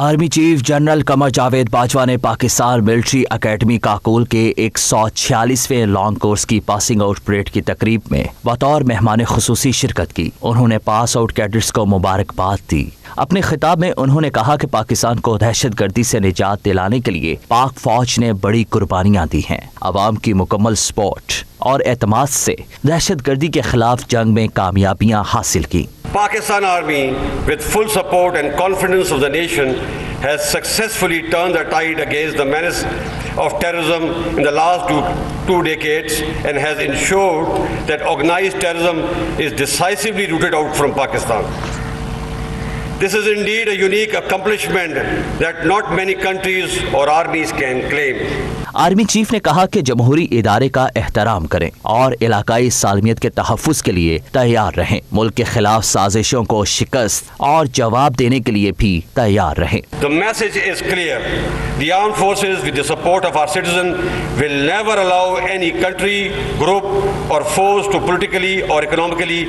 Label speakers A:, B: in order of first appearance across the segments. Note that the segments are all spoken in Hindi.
A: Army chief general Qamar Javed Bajwa ने पाकिस्तान मिलिट्री अकेडमी काकोल के 146वें लॉन्ग कोर्स की पासिंग आउट परेड की तकरीब में बतौर मेहमान खुसूसी शिरकत की। उन्होंने पास आउट कैडेट्स को मुबारकबाद दी। अपने खिताब में उन्होंने कहा कि पाकिस्तान को दहशतगर्दी से निजात दिलाने के लिए पाक फौज ने बड़ी कुर्बानियां दी हैं। अवाम की मुकम्मल सपोर्ट और एतमाद से दहशतगर्दी के खिलाफ जंग में कामयाबियां हासिल की।
B: Pakistan Army, with full support and confidence of the nation, has successfully turned the tide against the menace of terrorism in the last two decades and has ensured that organized terrorism is decisively rooted out from Pakistan. This is indeed a unique accomplishment that not many countries or armies can claim.
A: Army chief ने कहा कि जमहूरी इदारे का एहतराम करें और इलाकाई सालमियत के तहफ़्फ़ुज़ के लिए तैयार रहें। मुल्क के खिलाफ साजिशों को शिकस्त और जवाब देने के लिए भी तैयार रहें।
B: The message is clear. The armed forces, with the support of our citizens, will never allow any country, group or force to politically or economically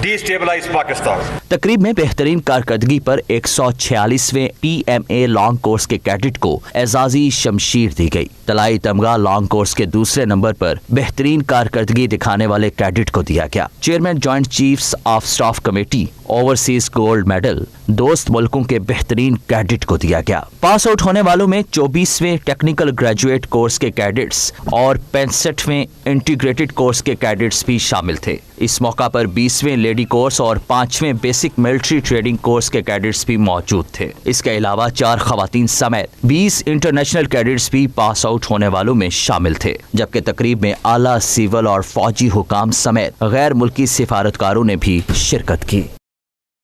B: destabilize Pakistan.
A: तकरीब में बेहतरीन कारकर्दगी पर 146वें PMA लॉन्ग कोर्स के कैडेट को एजाजी शमशीर दी गई। तलाई तमगा लॉन्ग कोर्स के दूसरे नंबर पर बेहतरीन कारकर्दगी दिखाने वाले कैडेट को दिया गया। Chairman joint chiefs of staff committee overseas gold medal दोस्त मुल्कों के बेहतरीन कैडेट को दिया गया। पास आउट होने वालों में 24वें टेक्निकल ग्रेजुएट कोर्स के कैडेट्स और 65वें इंटीग्रेटेड कोर्स के कैडेट्स भी शामिल थे। इस मौका पर 20वें लेडी कोर्स और 5वें बेसिक मिलिट्री ट्रेनिंग कोर्स के कैडेट्स भी मौजूद थे। इसके अलावा 4 खवातीन समेत 20 इंटरनेशनल कैडेट्स भी पास आउट होने वालों में शामिल थे, जबकि तकरीब में आला सिविल और फौजी हुकाम समेत गैर मुल्की सिफारतकारों ने भी शिरकत की।